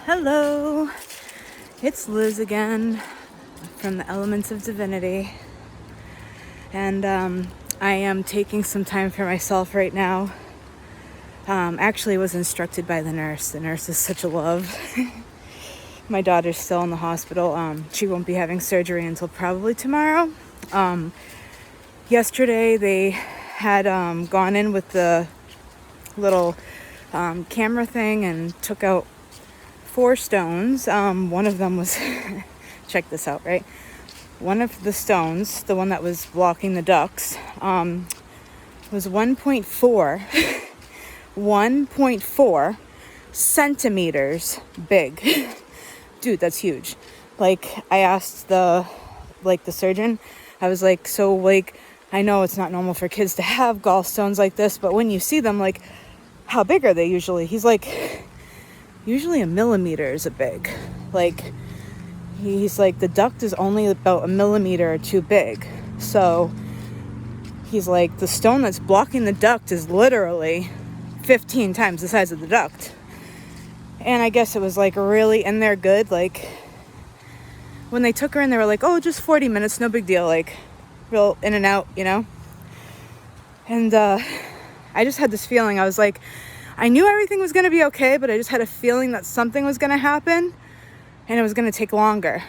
Hello, it's Liz again from the Elements of Divinity, and I am taking some time for myself right now. Actually, was instructed by the nurse. The nurse is such a love. My daughter's still in the hospital. She won't be having surgery until probably tomorrow. Yesterday, they had gone in with the little camera thing and took out 4 stones. One of them was, check this out, right? One of the stones, the one that was blocking the ducts, was 1.4 centimeters big. Dude, that's huge. Like, I asked the surgeon, I was like, so, like, I know it's not normal for kids to have gallstones like this, but when you see them, like, how big are they usually? He's like, usually a millimeter is a big. Like, he's like, the duct is only about a millimeter or too big. So he's like, the stone that's blocking the duct is literally 15 times the size of the duct. And I guess it was like really in there good. Like, when they took her in, they were like, oh, just 40 minutes, no big deal. Like, real in and out, you know? And I just had this feeling. I was like, I knew everything was going to be okay, but I just had a feeling that something was going to happen and it was going to take longer.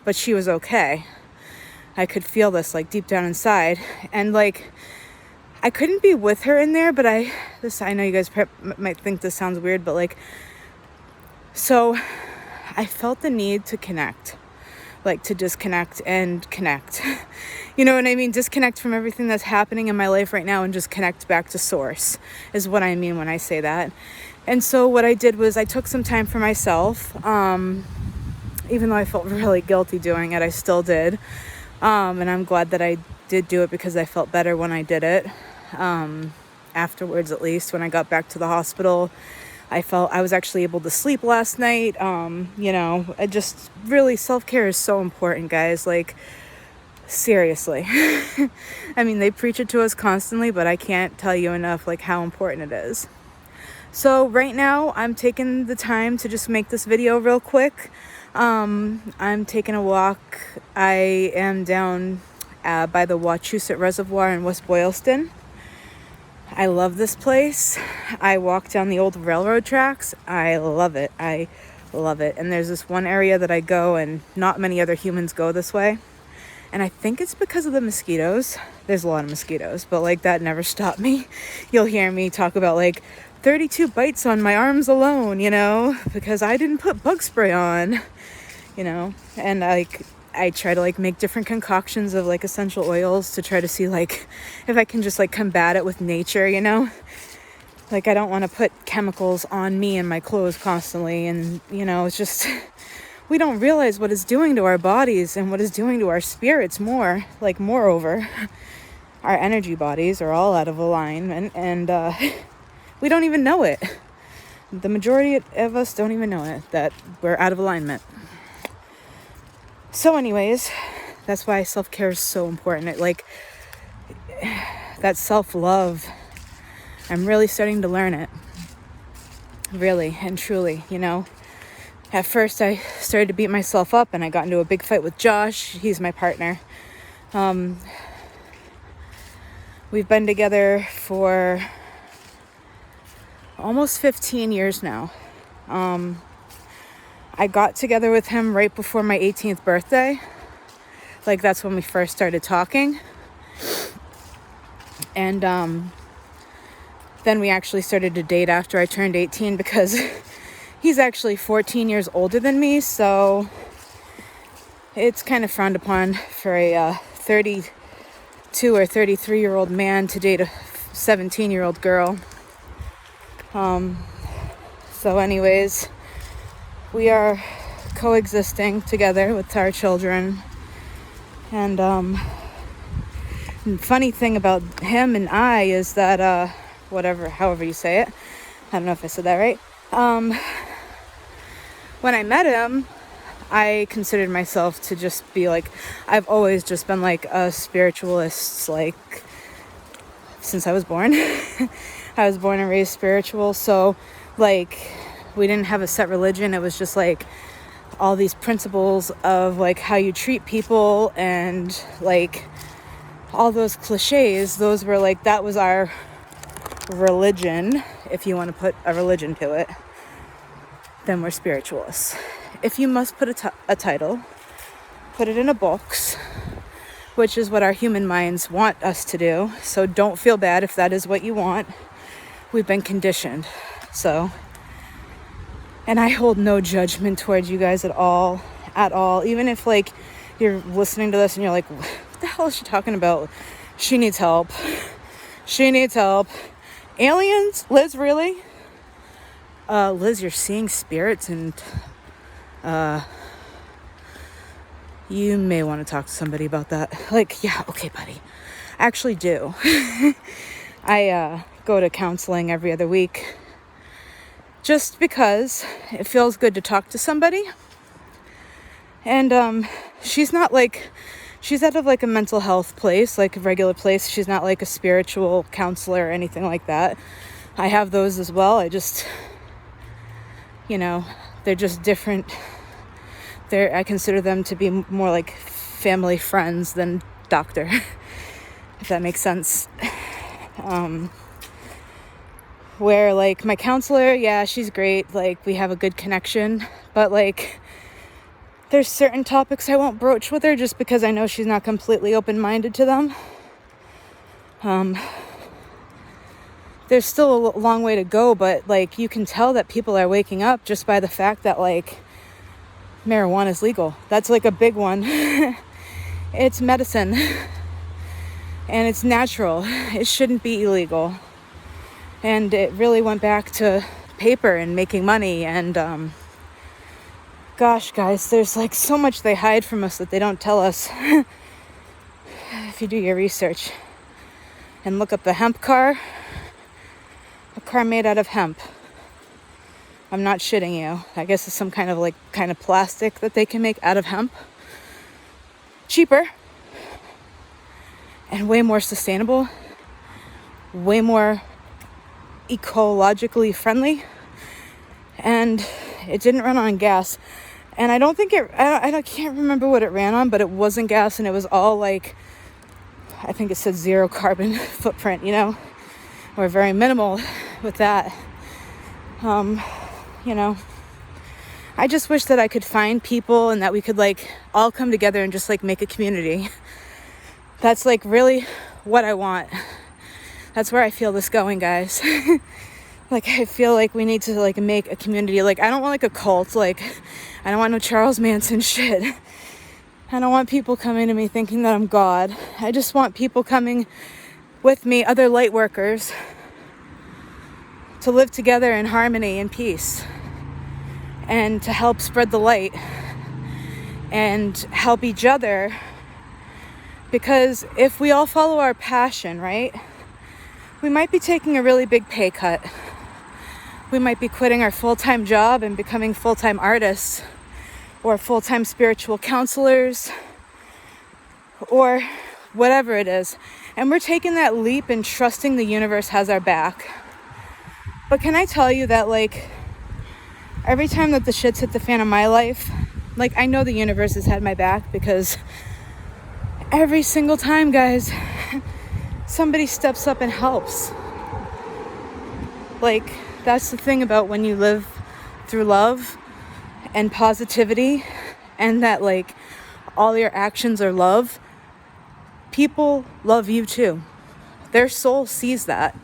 But she was okay. I could feel this like deep down inside. And like, I couldn't be with her in there, but I know you guys might think this sounds weird, but like, so I felt the need to connect, like to disconnect and connect. You know what I mean? Disconnect from everything that's happening in my life right now and just connect back to source is what I mean when I say that. And so what I did was I took some time for myself. Even though I felt really guilty doing it, I still did. And I'm glad that I did do it because I felt better when I did it. Afterwards, at least, when I got back to the hospital, I felt I was actually able to sleep last night. You know, I just really, self-care is so important, guys. Like, seriously. I mean, they preach it to us constantly, but I can't tell you enough, like, how important it is. So right now, I'm taking the time to just make this video real quick. I'm taking a walk. I am down by the Wachusett Reservoir in West Boylston. I love this place. I walk down the old railroad tracks. I love it. I love it. And there's this one area that I go and not many other humans go this way. And I think it's because of the mosquitoes. There's a lot of mosquitoes, but like that never stopped me. You'll hear me talk about like 32 bites on my arms alone, you know, because I didn't put bug spray on, you know. And like I try to like make different concoctions of like essential oils to try to see like if I can just like combat it with nature, you know. Like I don't want to put chemicals on me and my clothes constantly, and you know, it's just we don't realize what it's doing to our bodies and what it's doing to our spirits more. Like, moreover, our energy bodies are all out of alignment, and we don't even know it. The majority of us don't even know it, that we're out of alignment. So anyways, that's why self-care is so important. That self-love, I'm really starting to learn it. Really and truly, you know. At first, I started to beat myself up, and I got into a big fight with Josh. He's my partner. We've been together for almost 15 years now. I got together with him right before my 18th birthday. Like, that's when we first started talking. And then we actually started to date after I turned 18 because he's actually 14 years older than me, so it's kind of frowned upon for a 32 or 33-year-old man to date a 17-year-old girl. So anyways, we are coexisting together with our children. And funny thing about him and I is that, however you say it, I don't know if I said that right. When I met him, I considered myself to just be like, I've always just been like a spiritualist, like since I was born. I was born and raised spiritual. So like We didn't have a set religion. It was just like all these principles of like how you treat people and like all those cliches. Those were like, that was our religion. If you want to put a religion to it, then we're spiritualists. If you must put a title, put it in a box, which is what our human minds want us to do. So don't feel bad if that is what you want. We've been conditioned. So, and I hold no judgment towards you guys at all. Even if like you're listening to this and you're like, what the hell is she talking about? She needs help. Aliens? Liz, really? Liz, you're seeing spirits, and you may want to talk to somebody about that. Like, yeah, okay, buddy. I actually do. I go to counseling every other week just because it feels good to talk to somebody. And she's not like, she's out of like a mental health place, like a regular place. She's not like a spiritual counselor or anything like that. I have those as well. I just, you know, they're just different. I consider them to be more like family friends than doctor, if that makes sense. Where like my counselor, yeah, she's great. Like we have a good connection, but like there's certain topics I won't broach with her just because I know she's not completely open-minded to them. There's still a long way to go, but like you can tell that people are waking up just by the fact that like marijuana is legal. That's like a big one. It's medicine and it's natural. It shouldn't be illegal. And it really went back to paper and making money. And gosh, guys, there's like so much they hide from us that they don't tell us. If you do your research and look up the hemp car, a car made out of hemp. I'm not shitting you. I guess it's some kind of plastic that they can make out of hemp. Cheaper. And way more sustainable. Way more ecologically friendly. And it didn't run on gas. And I don't think I can't remember what it ran on, but it wasn't gas, and it was all like, I think it said 0 carbon footprint, you know? We're very minimal with that. You know, I just wish that I could find people and that we could like all come together and just like make a community. That's like really what I want. That's where I feel this going, guys. Like I feel like we need to like make a community. Like I don't want like a cult. Like I don't want no Charles Manson shit. I don't want people coming to me thinking that I'm God. I just want people coming with me, other light workers, to live together in harmony and peace, and to help spread the light and help each other. Because if we all follow our passion, right, we might be taking a really big pay cut. We might be quitting our full-time job and becoming full-time artists or full-time spiritual counselors or whatever it is. And we're taking that leap and trusting the universe has our back. But can I tell you that, like, every time that the shit's hit the fan in my life, like, I know the universe has had my back because every single time, guys, somebody steps up and helps. Like, that's the thing about when you live through love and positivity and that, like, all your actions are love. People love you too. Their soul sees that.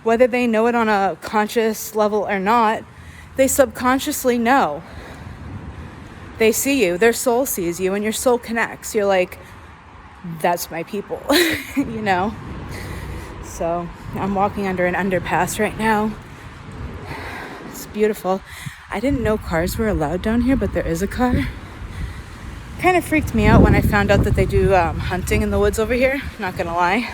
Whether they know it on a conscious level or not, they subconsciously know. They see you. Their soul sees you and your soul connects. You're like, that's my people, you know? So I'm walking under an underpass right now. It's beautiful. I didn't know cars were allowed down here, but there is a car. Kind of freaked me out when I found out that they do hunting in the woods over here. Not gonna lie.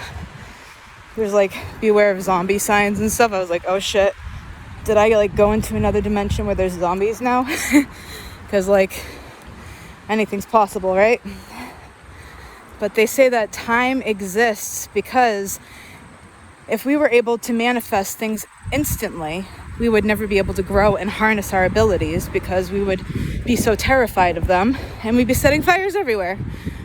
There's like beware of zombie signs and stuff. I was like, oh shit. Did I like go into another dimension where there's zombies now? Because like anything's possible, right? But they say that time exists because if we were able to manifest things instantly, we would never be able to grow and harness our abilities because we would be so terrified of them, and we'd be setting fires everywhere.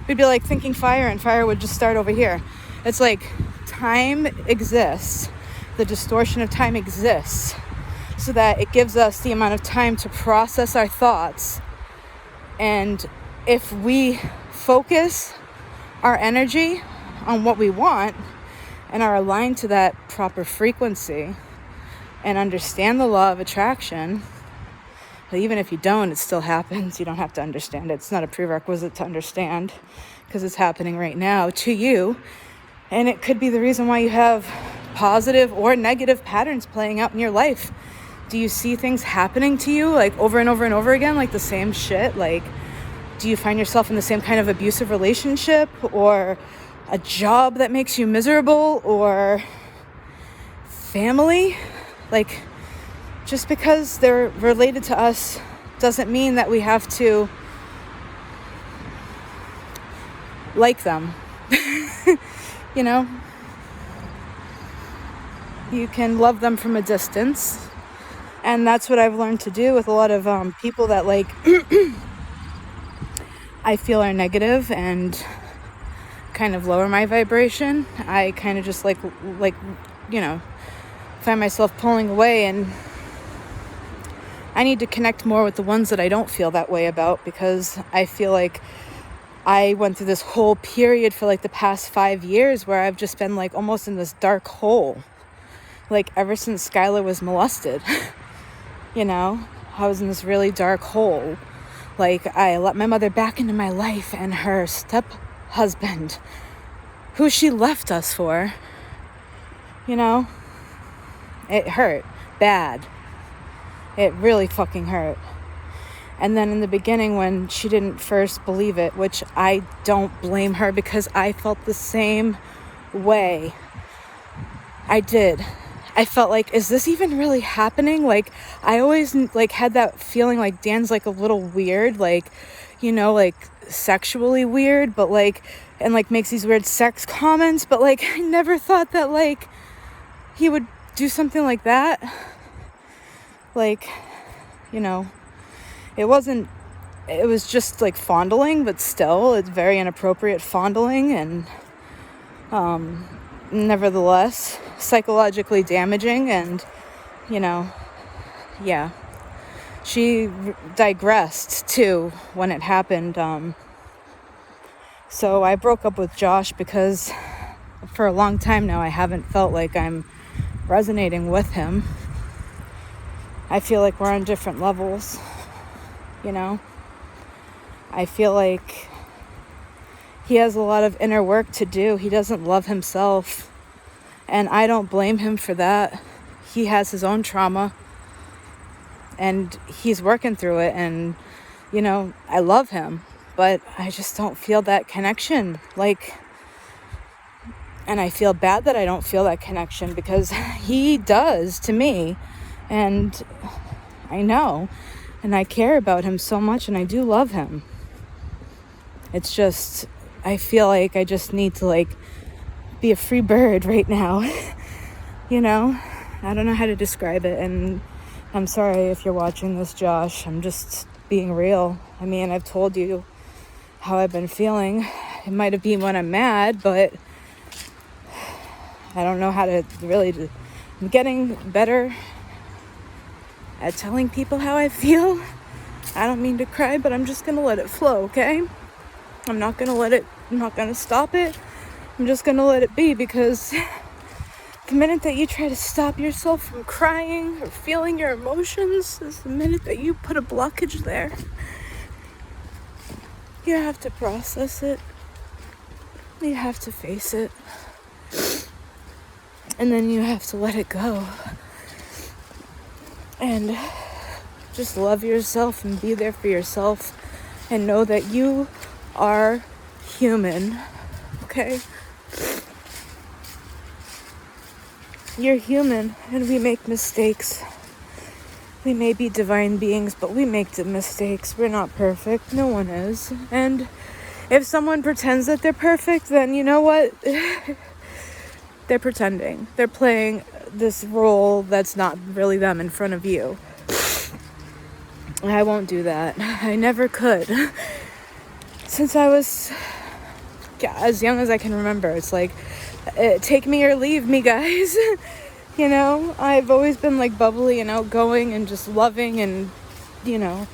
We'd be like thinking fire, and fire would just start over here. It's like time exists, the distortion of time exists, so that it gives us the amount of time to process our thoughts. And if we focus our energy on what we want and are aligned to that proper frequency and understand the law of attraction, but even if you don't, it still happens. You don't have to understand it. It's not a prerequisite to understand because it's happening right now to you. And it could be the reason why you have positive or negative patterns playing out in your life. Do you see things happening to you like over and over and over again, like the same shit? Like, do you find yourself in the same kind of abusive relationship, or a job that makes you miserable, or family? Like, just because they're related to us doesn't mean that we have to like them. You know? You can love them from a distance. And that's what I've learned to do with a lot of people that like I feel are negative and kind of lower my vibration. I kind of just like you know, find myself pulling away, and I need to connect more with the ones that I don't feel that way about, because I feel like I went through this whole period for like the past 5 years where I've just been like almost in this dark hole, like ever since Skylar was molested. You know, I was in this really dark hole. Like, I let my mother back into my life, and her step-husband, who she left us for, you know, it hurt bad. It really fucking hurt. And then in the beginning, when she didn't first believe it, which I don't blame her, because I felt the same way. I did. I felt like, is this even really happening? Like, I always like had that feeling like Dan's like a little weird, like, you know, like sexually weird, but like, and like makes these weird sex comments, but like I never thought that like he would do something like that. Like, you know, it was just like fondling, but still it's very inappropriate fondling, and nevertheless psychologically damaging. And you know, yeah, she digressed too when it happened. So I broke up with Josh because for a long time now I haven't felt like I'm resonating with him. I feel like we're on different levels, you know. I feel like he has a lot of inner work to do. He doesn't love himself, and I don't blame him for that. He has his own trauma, and he's working through it, and, you know, I love him, but I just don't feel that connection. Like, and I feel bad that I don't feel that connection, because he does to me, and I know, and I care about him so much, and I do love him. It's just, I feel like I just need to like be a free bird right now. You know, I don't know how to describe it, and I'm sorry if you're watching this, Josh. I'm just being real. I mean, I've told you how I've been feeling. It might have been when I'm mad, but I don't know how to really I'm getting better at telling people how I feel. I don't mean to cry, but I'm just gonna let it flow, okay? I'm not gonna stop it. I'm just gonna let it be, because the minute that you try to stop yourself from crying or feeling your emotions is the minute that you put a blockage there. You have to process it. You have to face it. And then you have to let it go. And just love yourself and be there for yourself, and know that you are human, okay? You're human, and we make mistakes. We may be divine beings, but we make mistakes. We're not perfect. No one is. And if someone pretends that they're perfect, then you know what? They're pretending. They're playing this role that's not really them in front of you. I won't do that. I never could. Since I was as young as I can remember, it's like, take me or leave me, guys. You know, I've always been like bubbly and outgoing and just loving, and you know,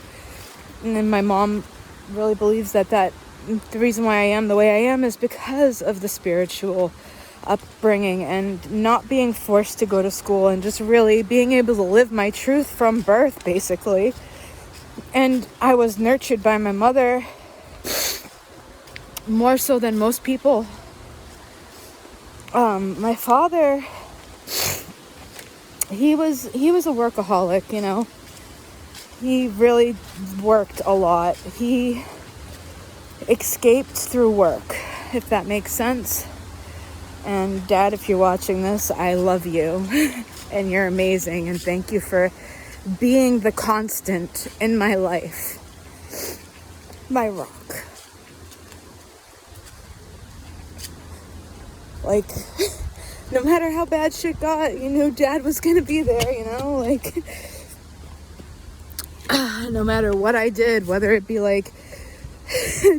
and then my mom really believes that the reason why I am the way I am is because of the spiritual upbringing and not being forced to go to school and just really being able to live my truth from birth, basically. And I was nurtured by my mother more so than most people. My father, he was a workaholic, you know. He really worked a lot. He escaped through work, if that makes sense. And Dad, if you're watching this, I love you. And you're amazing. And thank you for being the constant in my life. My rock. Like, no matter how bad shit got, you know, Dad was gonna be there, you know? Like, no matter what I did, whether it be like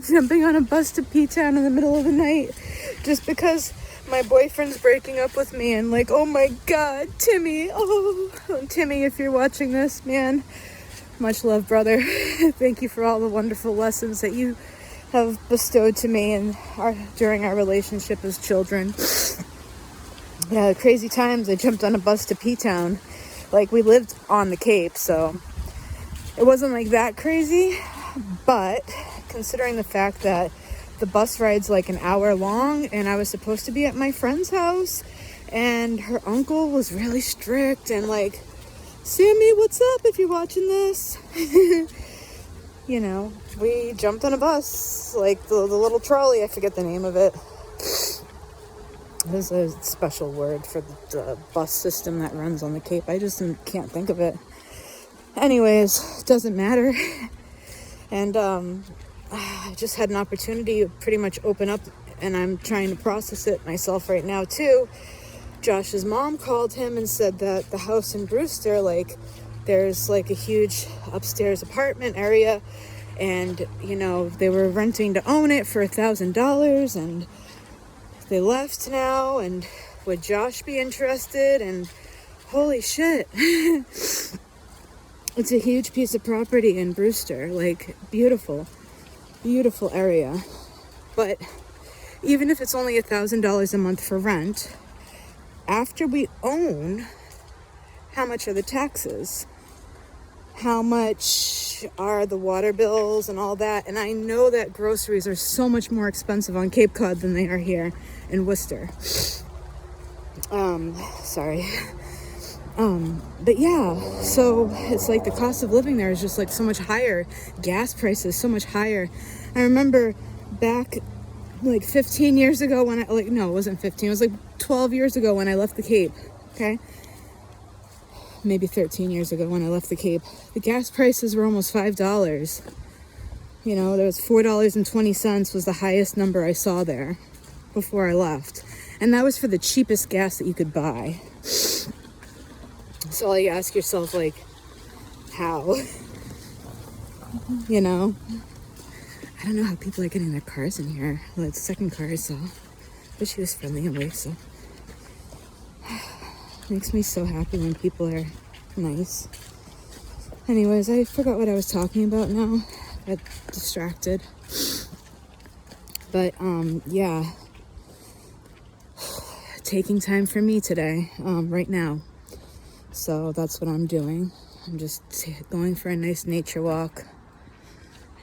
jumping on a bus to P-Town in the middle of the night just because my boyfriend's breaking up with me, and like, oh my God, Timmy, Timmy, if you're watching this, man, much love, brother. Thank you for all the wonderful lessons that you have bestowed to me and during our relationship as children. Yeah, crazy times. I jumped on a bus to P-Town. Like, we lived on the Cape, so it wasn't like that crazy, but considering the fact that the bus ride's like an hour long and I was supposed to be at my friend's house and her uncle was really strict and like, Sammy, what's up if you're watching this? You know, we jumped on a bus, like the little trolley, I forget the name of it. There's a special word for the bus system that runs on the Cape. I just can't think of it. Anyways, doesn't matter. And I just had an opportunity to pretty much open up, and I'm trying to process it myself right now too. Josh's mom called him and said that the house in Brewster, like, there's like a huge upstairs apartment area, and you know, they were renting to own it for $1,000, and they left now, and would Josh be interested? And holy shit. It's a huge piece of property in Brewster, like, beautiful area. But even if it's only $1,000 a month for rent, after we own, how much are the taxes? How much are the water bills and all that? And I know that groceries are so much more expensive on Cape Cod than they are here in Worcester. Sorry. But yeah, so it's like the cost of living there is just like so much higher. Gas prices so much higher. I remember back like 15 years ago when no, it wasn't 15. It was like 12 years ago when I left the Cape. Okay. Maybe 13 years ago when I left the Cape. The gas prices were almost $5. You know, there was $4.20 was the highest number I saw there before I left. And that was for the cheapest gas that you could buy. So you ask yourself, like, how? You know? I don't know how people are getting their cars in here. Well, it's second car, so. But she was friendly anyway, so. Makes me so happy when people are nice. Anyways, I forgot what I was talking about now. I got distracted. But, yeah. Taking time for me today, right now. So that's what I'm doing. I'm just going for a nice nature walk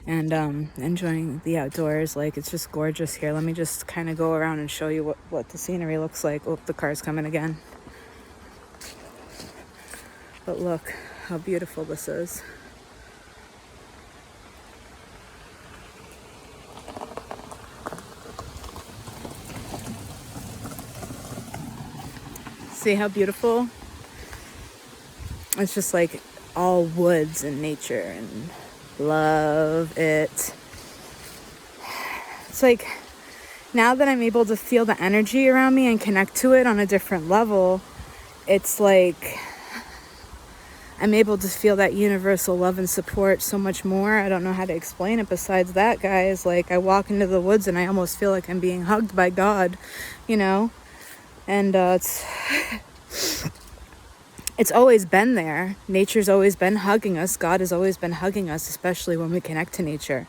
and enjoying the outdoors. Like, it's just gorgeous here. Let me just kind of go around and show you what the scenery looks like. Oh, the car's coming again. But look how beautiful this is. See how beautiful? It's just like all woods and nature, and love it. It's like now that I'm able to feel the energy around me and connect to it on a different level, it's like I'm able to feel that universal love and support so much more. I don't know how to explain it besides that, guys. Like, I walk into the woods and I almost feel like I'm being hugged by God, you know? And it's always been there. Nature's always been hugging us. God has always been hugging us, especially when we connect to nature.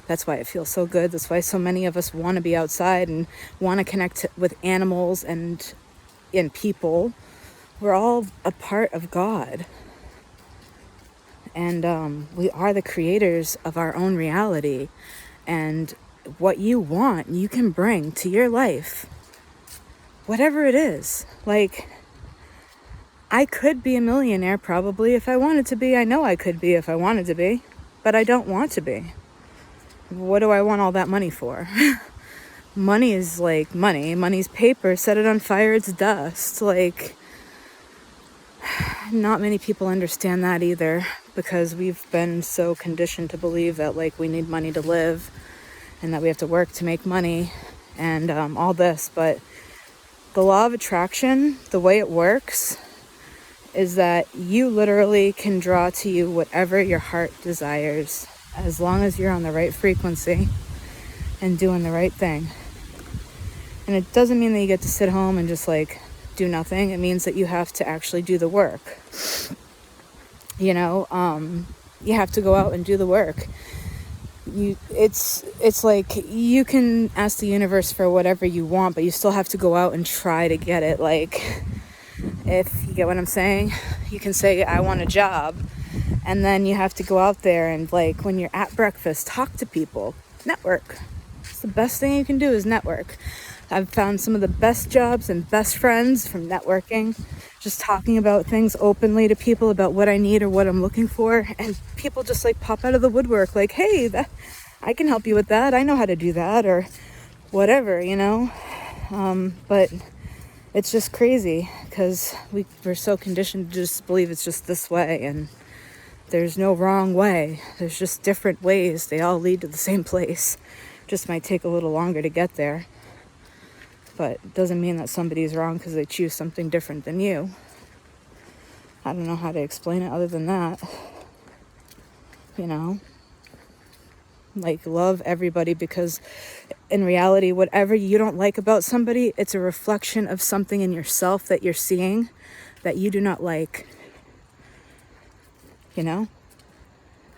That's why it feels so good. That's why so many of us want to be outside and want to connect with animals and people. We're all a part of God. And we are the creators of our own reality. And what you want, you can bring to your life. Whatever it is. Like, I could be a millionaire probably if I wanted to be. I know I could be if I wanted to be. But I don't want to be. What do I want all that money for? Money is like money. Money's paper. Set it on fire, it's dust. Like, not many people understand that either, because we've been so conditioned to believe that, like, we need money to live and that we have to work to make money and all this. But the law of attraction, the way it works is that you literally can draw to you whatever your heart desires, as long as you're on the right frequency and doing the right thing. And it doesn't mean that you get to sit home and just like do nothing. It means that you have to actually do the work. You know, you have to go out and do the work. It's like you can ask the universe for whatever you want, but you still have to go out and try to get it. Like, if you get what I'm saying, you can say, I want a job. And then you have to go out there and, like, when you're at breakfast, talk to people, network. It's the best thing you can do is network. I've found some of the best jobs and best friends from networking, just talking about things openly to people about what I need or what I'm looking for. And people just like pop out of the woodwork like, hey, I can help you with that. I know how to do that, or whatever, you know. But it's just crazy because we're so conditioned to just believe it's just this way, and there's no wrong way. There's just different ways. They all lead to the same place. Just might take a little longer to get there. But it doesn't mean that somebody's wrong because they choose something different than you. I don't know how to explain it other than that. You know? Like, love everybody, because in reality, whatever you don't like about somebody, it's a reflection of something in yourself that you're seeing that you do not like. You know?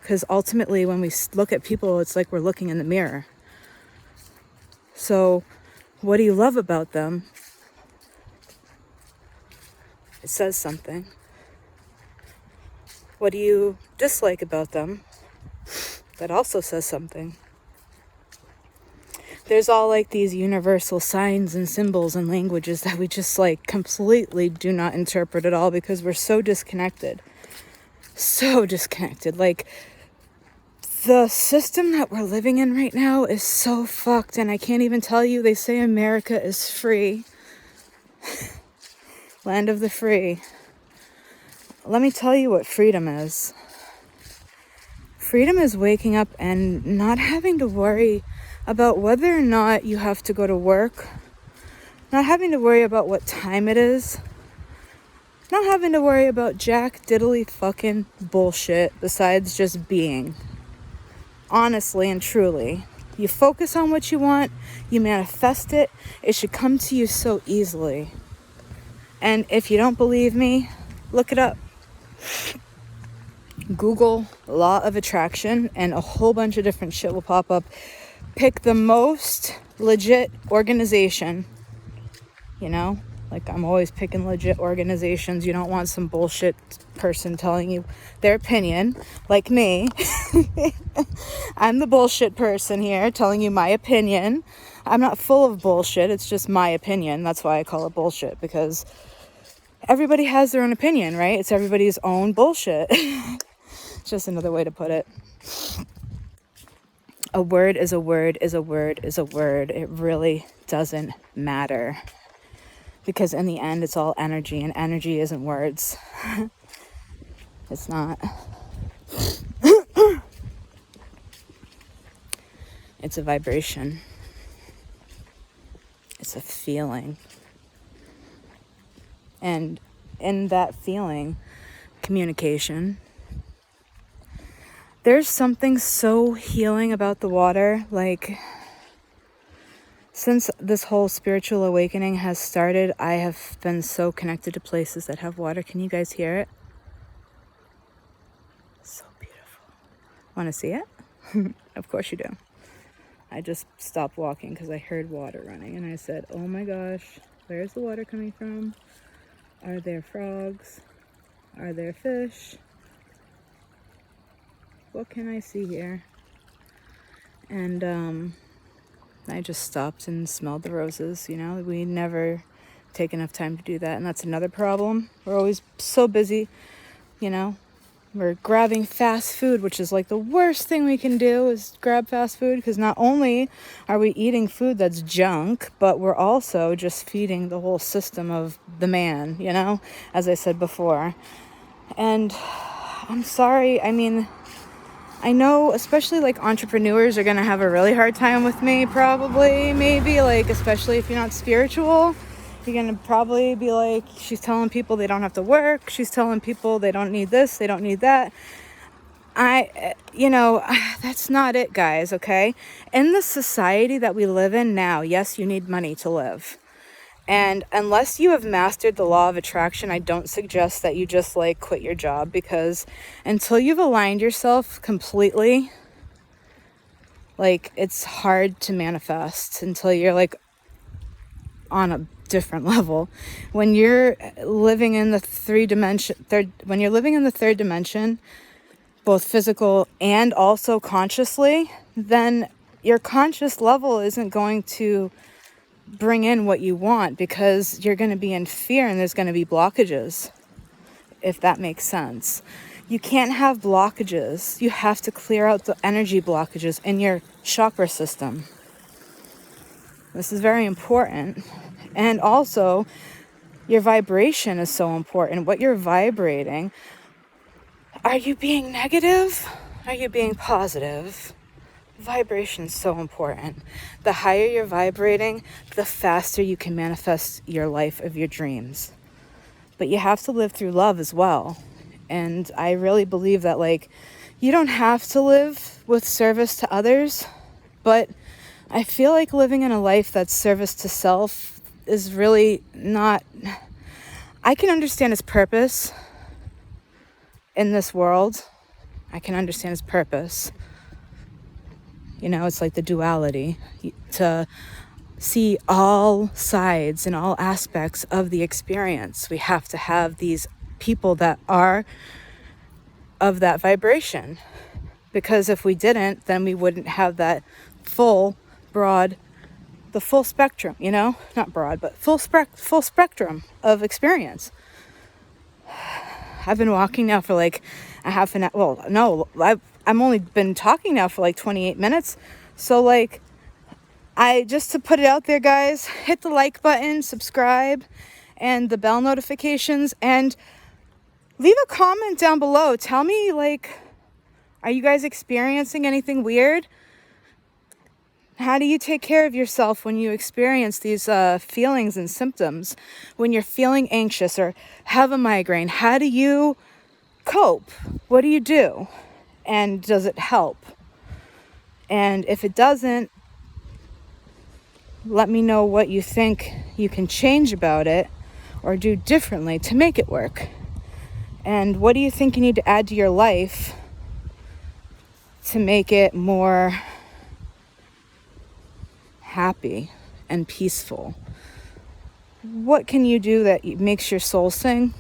Because ultimately, when we look at people, it's like we're looking in the mirror. So, what do you love about them? It says something. What do you dislike about them? That also says something. There's all like these universal signs and symbols and languages that we just like completely do not interpret at all because we're so disconnected. So disconnected. Like, the system that we're living in right now is so fucked, and I can't even tell you. They say America is free. Land of the free. Let me tell you what freedom is. Freedom is waking up and not having to worry about whether or not you have to go to work. Not having to worry about what time it is. Not having to worry about jack diddly fucking bullshit besides just being. Honestly and truly. You focus on what you want, you manifest it, it should come to you so easily. And if you don't believe me, look it up. Google law of attraction and a whole bunch of different shit will pop up. Pick the most legit organization. You know? Like, I'm always picking legit organizations. You don't want some bullshit person telling you their opinion, like me. I'm the bullshit person here telling you my opinion. I'm not full of bullshit. It's just my opinion. That's why I call it bullshit, because everybody has their own opinion, right? It's everybody's own bullshit. It's just another way to put it. A word is a word is a word is a word. It really doesn't matter. Because in the end, it's all energy, and energy isn't words. It's not. It's a vibration. It's a feeling. And in that feeling. Communication. There's something so healing about the water. Like, since this whole spiritual awakening has started, I have been so connected to places that have water. Can you guys hear it? So beautiful. Want to see it? Of course you do. I just stopped walking because I heard water running and I said, oh my gosh, where's the water coming from? Are there frogs? Are there fish? What can I see here? And I just stopped and smelled the roses. You know, we never take enough time to do that, and that's another problem. We're always so busy, you know. We're grabbing fast food, which is like the worst thing we can do is grab fast food, because not only are we eating food that's junk, but we're also just feeding the whole system of the man, you know, as I said before. And I'm sorry, I mean, I know especially like entrepreneurs are going to have a really hard time with me, probably, maybe, like, especially if you're not spiritual. You're going to probably be like, she's telling people they don't have to work. She's telling people they don't need this, they don't need that. That's not it, guys, okay? In the society that we live in now, yes, you need money to live. And unless you have mastered the law of attraction, I don't suggest that you just like quit your job, because until you've aligned yourself completely, like, it's hard to manifest until you're like on a different level. When you're living in the third dimension, both physical and also consciously, then your conscious level isn't going to bring in what you want, because you're going to be in fear and there's going to be blockages, if that makes sense. You can't have blockages. You have to clear out the energy blockages in your chakra system. This is very important. And also, your vibration is so important. What you're vibrating. Are you being negative? Are you being positive? Vibration is so important. The higher you're vibrating, the faster you can manifest your life of your dreams. But you have to live through love as well. And I really believe that, like, you don't have to live with service to others, but I feel like living in a life that's service to self is really not... I can understand its purpose in this world. I can understand its purpose. You know, it's like the duality, to see all sides and all aspects of the experience. We have to have these people that are of that vibration, because if we didn't, then we wouldn't have that full spectrum, you know, not broad, but full spectrum of experience. I've been walking now for like a half an hour. Well, no, I'm only been talking now for like 28 minutes. So like, just to put it out there, guys, hit the like button, subscribe, and the bell notifications, and leave a comment down below. Tell me, like, are you guys experiencing anything weird? How do you take care of yourself when you experience these feelings and symptoms? When you're feeling anxious or have a migraine, how do you cope? What do you do? And does it help? And if it doesn't, let me know what you think you can change about it or do differently to make it work. And what do you think you need to add to your life to make it more happy and peaceful? What can you do that makes your soul sing?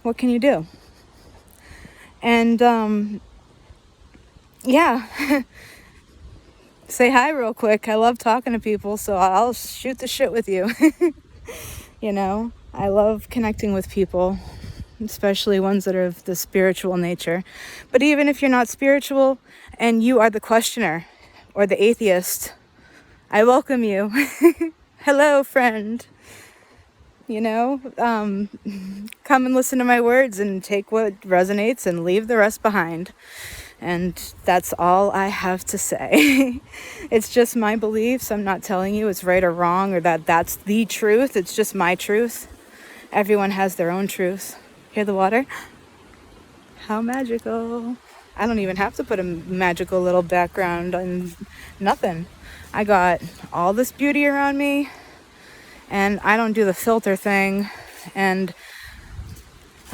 What can you do? And yeah, say hi real quick. I love talking to people, so I'll shoot the shit with you. You know, I love connecting with people, especially ones that are of the spiritual nature. But even if you're not spiritual and you are the questioner or the atheist, I welcome you. Hello, friend. You know, come and listen to my words and take what resonates and leave the rest behind. And that's all I have to say. It's just my beliefs. I'm not telling you it's right or wrong or that that's the truth. It's just my truth. Everyone has their own truth. Hear the water? How magical. I don't even have to put a magical little background on nothing. I got all this beauty around me, and I don't do the filter thing. And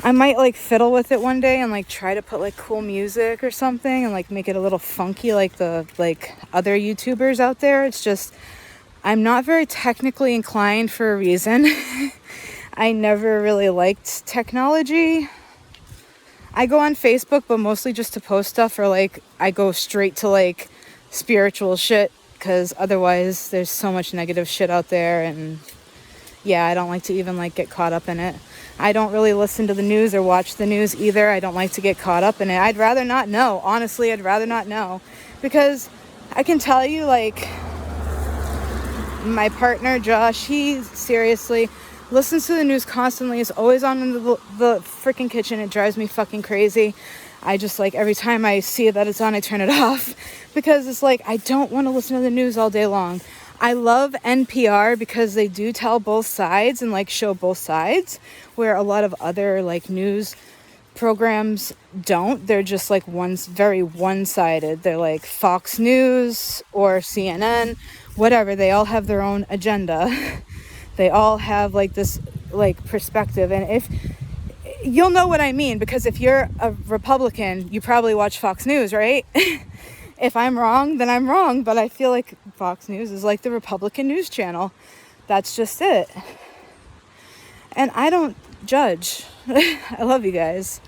I might like fiddle with it one day and like try to put like cool music or something and like make it a little funky like the like other YouTubers out there. It's just I'm not very technically inclined for a reason. I never really liked technology. I go on Facebook, but mostly just to post stuff, or like I go straight to like spiritual shit, because otherwise there's so much negative shit out there, and yeah, I don't like to even like get caught up in it. I don't really listen to the news or watch the news either. I don't like to get caught up in it. I'd rather not know. Honestly, I'd rather not know, because I can tell you, like, my partner Josh, he seriously listens to the news constantly. It's always on in the freaking kitchen. It drives me fucking crazy. I just like every time I see that it's on, I turn it off, because it's like I don't want to listen to the news all day long. I love NPR because they do tell both sides and like show both sides, where a lot of other like news programs don't. They're just like very one-sided. They're like Fox News or CNN, whatever. They all have their own agenda. They all have like this like perspective. And if you'll know what I mean, because if you're a Republican, you probably watch Fox News, right? If I'm wrong, then I'm wrong. But I feel like Fox News is like the Republican news channel. That's just it. And I don't judge. I love you guys.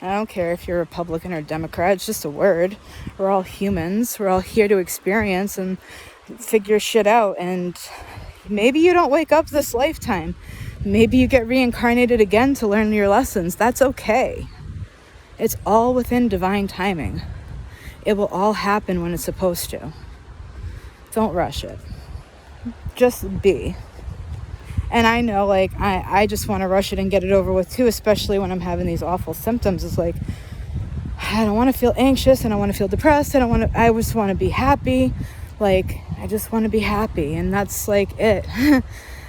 I don't care if you're Republican or Democrat. It's just a word. We're all humans. We're all here to experience and figure shit out. And maybe you don't wake up this lifetime. Maybe you get reincarnated again to learn your lessons. That's okay. It's all within divine timing. It will all happen when it's supposed to. Don't rush it. Just be. And I know, like, I just want to rush it and get it over with too, especially when I'm having these awful symptoms. It's like, I don't want to feel anxious, and I want to feel depressed, and I just want to be happy. Like, I just want to be happy, and that's like it.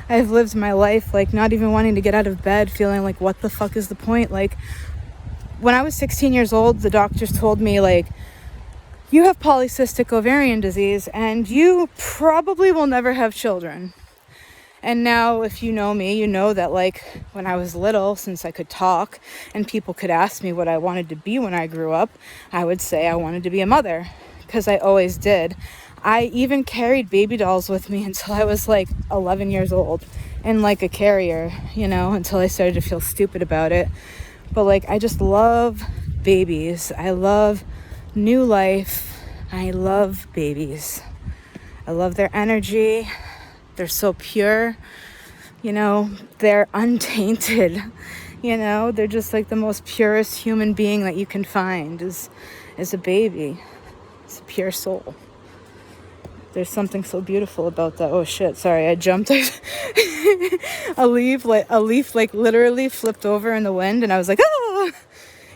I've lived my life like not even wanting to get out of bed, feeling like, what the fuck is the point? Like, when I was 16 years old, the doctors told me, like, you have polycystic ovarian disease and you probably will never have children. And now, if you know me, you know that, like, when I was little, since I could talk and people could ask me what I wanted to be when I grew up, I would say I wanted to be a mother, because I always did. I even carried baby dolls with me until I was like 11 years old, and like a carrier, you know, until I started to feel stupid about it. But like, I just love babies. I love new life. I love babies. I love their energy. They're so pure, you know, they're untainted, you know, they're just like the most purest human being that you can find is a baby. It's a pure soul. There's something so beautiful about that. Oh shit, sorry, I jumped. a leaf like literally flipped over in the wind, and I was like, ah!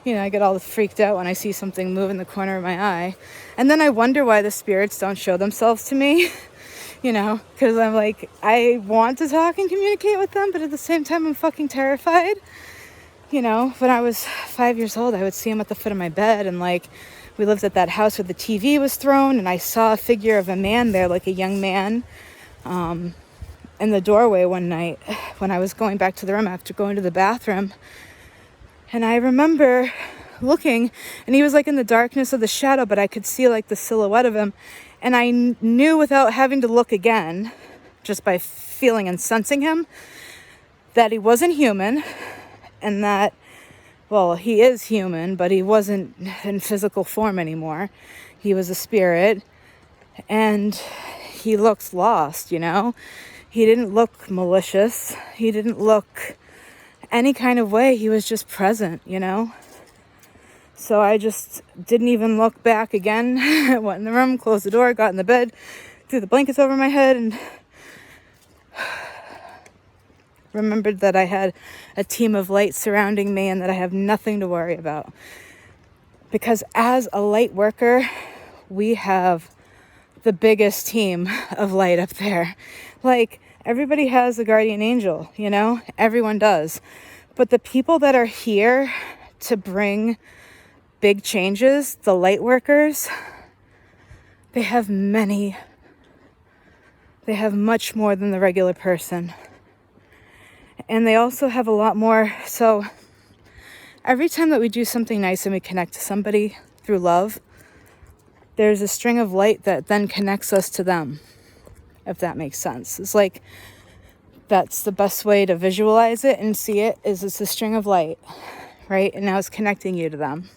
You know, I get all freaked out when I see something move in the corner of my eye. And then I wonder why the spirits don't show themselves to me. You know, because I'm like, I want to talk and communicate with them, but at the same time, I'm fucking terrified. You know, when I was 5 years old, I would see them at the foot of my bed, and like, we lived at that house where the TV was thrown, and I saw a figure of a man there, like a young man, in the doorway one night when I was going back to the room after going to the bathroom. And I remember looking, and he was like in the darkness of the shadow, but I could see like the silhouette of him. And I knew without having to look again, just by feeling and sensing him, that he wasn't human, and that, well, he is human, but he wasn't in physical form anymore. He was a spirit, and he looks lost, you know? He didn't look malicious. He didn't look any kind of way. He was just present, you know? So I just didn't even look back again. I went in the room, closed the door, got in the bed, threw the blankets over my head, and remembered that I had a team of light surrounding me and that I have nothing to worry about. Because as a light worker, we have the biggest team of light up there. Like, Everybody has a guardian angel, you know? Everyone does. But the people that are here to bring big changes, the light workers, they have much more than the regular person. And they also have a lot more. So every time that we do something nice and we connect to somebody through love, there's a string of light that then connects us to them, if that makes sense. It's like, that's the best way to visualize it and see it, is it's a string of light, right? And now it's connecting you to them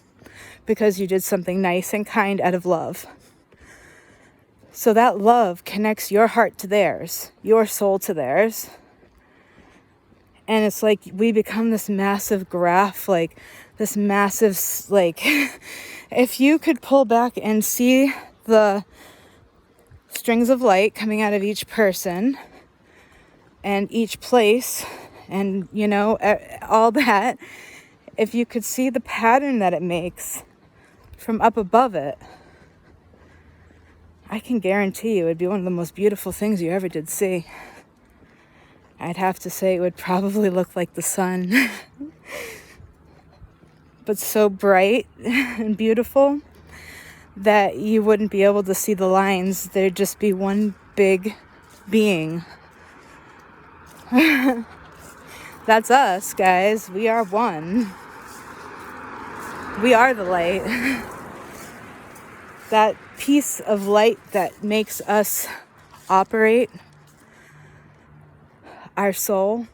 because you did something nice and kind out of love. So that love connects your heart to theirs, your soul to theirs. And it's like we become this massive graph, like this massive, like, if you could pull back and see the strings of light coming out of each person and each place and, you know, all that, if you could see the pattern that it makes from up above it, I can guarantee you it'd be one of the most beautiful things you ever did see. I'd have to say it would probably look like the sun. But so bright and beautiful that you wouldn't be able to see the lines. There'd just be one big being. That's us, guys. We are one. We are the light. That piece of light that makes us operate, our soul,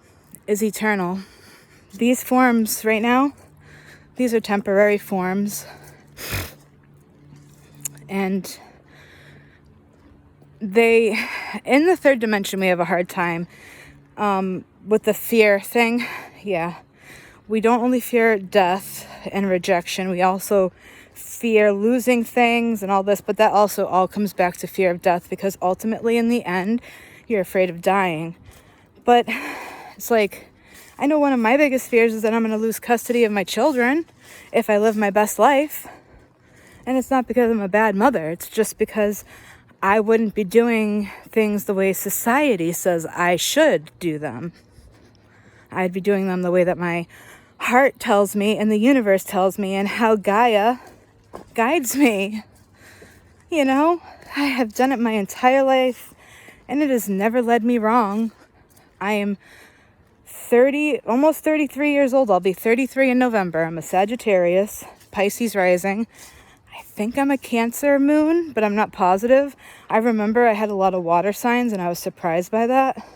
is eternal. These forms right now, these are temporary forms. And in the third dimension, we have a hard time with the fear thing. Yeah. We don't only fear death and rejection. We also fear losing things and all this, but that also all comes back to fear of death, because ultimately in the end, you're afraid of dying. But it's like, I know one of my biggest fears is that I'm going to lose custody of my children if I live my best life. And it's not because I'm a bad mother. It's just because I wouldn't be doing things the way society says I should do them. I'd be doing them the way that my heart tells me and the universe tells me and how Gaia guides me. You know, I have done it my entire life and it has never led me wrong. I am almost 33 years old. I'll be 33 in November. I'm a Sagittarius, Pisces rising. I think I'm a Cancer moon, but I'm not positive. I remember I had a lot of water signs and I was surprised by that.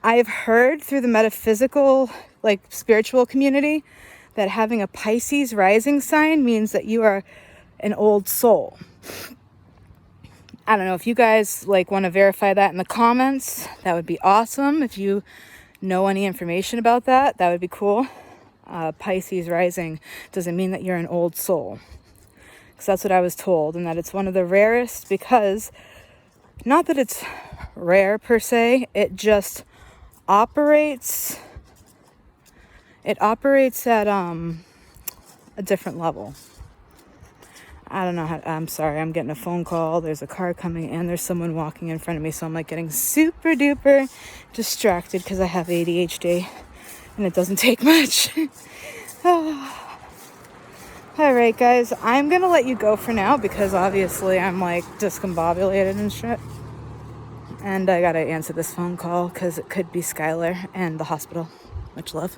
I've heard through the metaphysical, like spiritual community, that having a Pisces rising sign means that you are an old soul. I don't know if you guys like want to verify that in the comments. That would be awesome. If you know any information about that, that would be cool. Pisces rising doesn't mean that you're an old soul. Because that's what I was told, and that it's one of the rarest, because not that it's rare per se, it just operates at a different level. I don't know I'm sorry, I'm getting a phone call, there's a car coming, and there's someone walking in front of me, so I'm like getting super duper distracted because I have ADHD and it doesn't take much. Alright guys, I'm gonna let you go for now because obviously I'm like discombobulated and shit. And I gotta answer this phone call because it could be Skylar and the hospital. Much love.